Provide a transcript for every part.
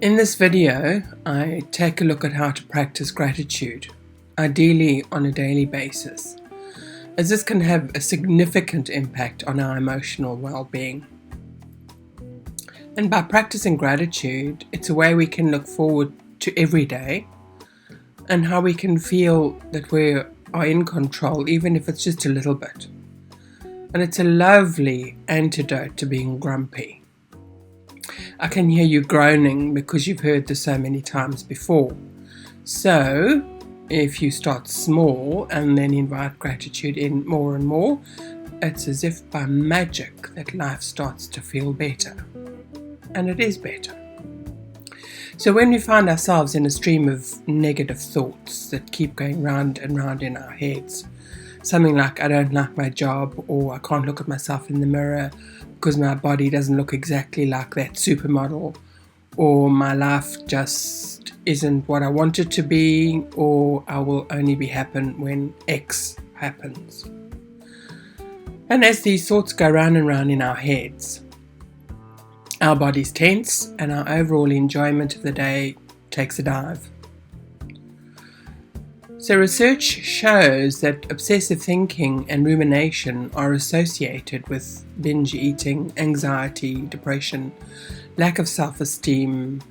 In this video, I take a look at how to practice gratitude, ideally on a daily basis, as this can have a significant impact on our emotional well-being. And by practicing gratitude, it's a way we can look forward to every day and how we can feel that we are in control, even if it's just a little bit. And it's a lovely antidote to being grumpy. I can hear you groaning because you've heard this so many times before. So, if you start small and then invite gratitude in more and more, it's as if by magic that life starts to feel better. And it is better. So when we find ourselves in a stream of negative thoughts that keep going round and round in our heads, something like I don't like my job, or I can't look at myself in the mirror because my body doesn't look exactly like that supermodel, or my life just isn't what I want it to be, or I will only be happy when X happens. And as these thoughts go round and round in our heads, our bodies tense and our overall enjoyment of the day takes a dive. So research shows that obsessive thinking and rumination are associated with binge eating, anxiety, depression, lack of self-esteem,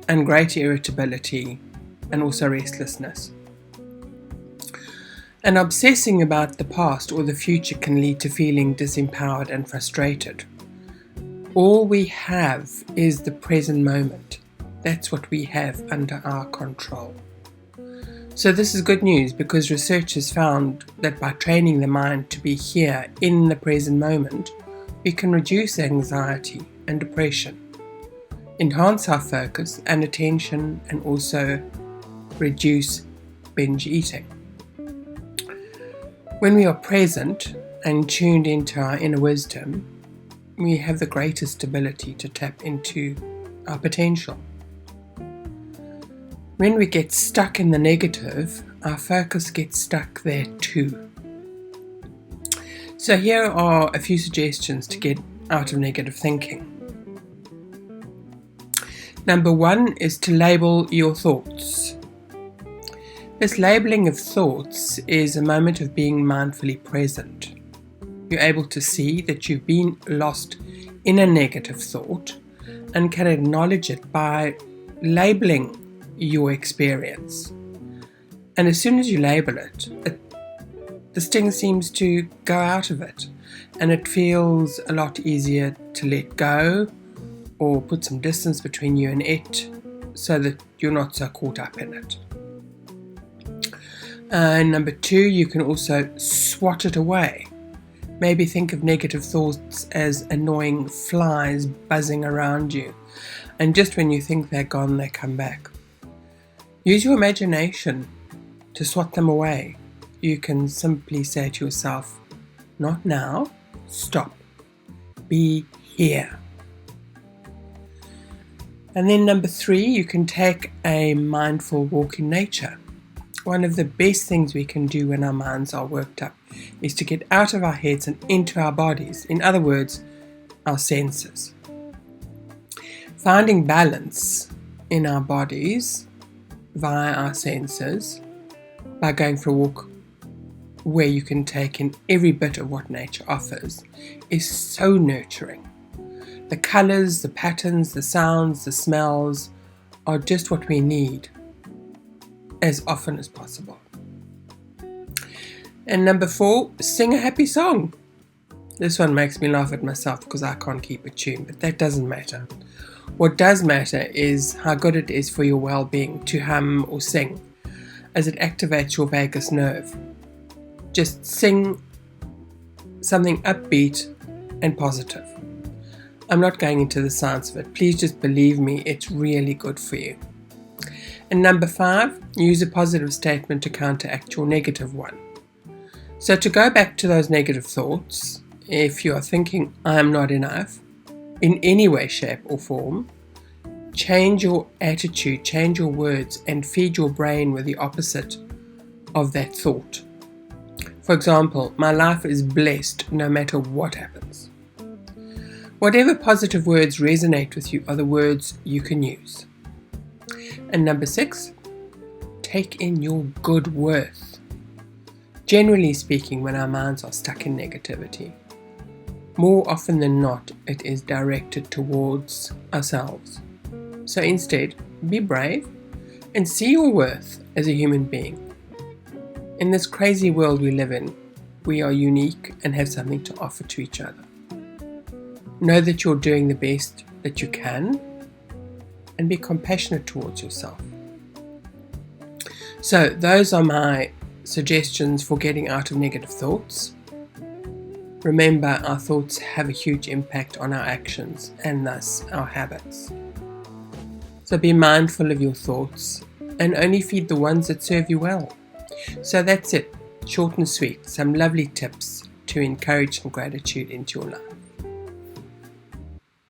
and greater irritability, and also restlessness. And obsessing about the past or the future can lead to feeling disempowered and frustrated. All we have is the present moment. That's what we have under our control. So this is good news because research has found that by training the mind to be here in the present moment, we can reduce anxiety and depression, enhance our focus and attention, and also reduce binge eating. When we are present and tuned into our inner wisdom, we have the greatest ability to tap into our potential. When we get stuck in the negative, our focus gets stuck there too. So here are a few suggestions to get out of negative thinking. Number 1 is to label your thoughts. This labeling of thoughts is a moment of being mindfully present. You're able to see that you've been lost in a negative thought and can acknowledge it by labeling your experience. And as soon as you label it, the sting seems to go out of it, and it feels a lot easier to let go or put some distance between you and it so that you're not so caught up in it. Number 2, you can also swat it away. Maybe think of negative thoughts as annoying flies buzzing around you, and just when you think they're gone, they come back. Use your imagination to swat them away. You can simply say to yourself, not now, stop, be here. And then number 3, you can take a mindful walk in nature. One of the best things we can do when our minds are worked up is to get out of our heads and into our bodies. In other words, our senses. Finding balance in our bodies via our senses by going for a walk where you can take in every bit of what nature offers is so nurturing. The colours, the patterns, the sounds, the smells are just what we need as often as possible. And number 4, sing a happy song. This one makes me laugh at myself because I can't keep a tune, but that doesn't matter. What does matter is how good it is for your well-being to hum or sing, as it activates your vagus nerve. Just sing something upbeat and positive. I'm not going into the science of it. Please just believe me, it's really good for you. And number 5, use a positive statement to counteract your negative one. So to go back to those negative thoughts, if you are thinking, I am not enough, in any way, shape or form, change your attitude, change your words, and feed your brain with the opposite of that thought. For example, my life is blessed no matter what happens. Whatever positive words resonate with you are the words you can use. And number 6, take in your good worth. Generally speaking, when our minds are stuck in negativity, more often than not, it is directed towards ourselves. So instead, be brave and see your worth as a human being. In this crazy world we live in, we are unique and have something to offer to each other. Know that you're doing the best that you can and be compassionate towards yourself. So those are my suggestions for getting out of negative thoughts. Remember, our thoughts have a huge impact on our actions and thus our habits. So be mindful of your thoughts and only feed the ones that serve you well. So that's it, short and sweet, some lovely tips to encourage some gratitude into your life.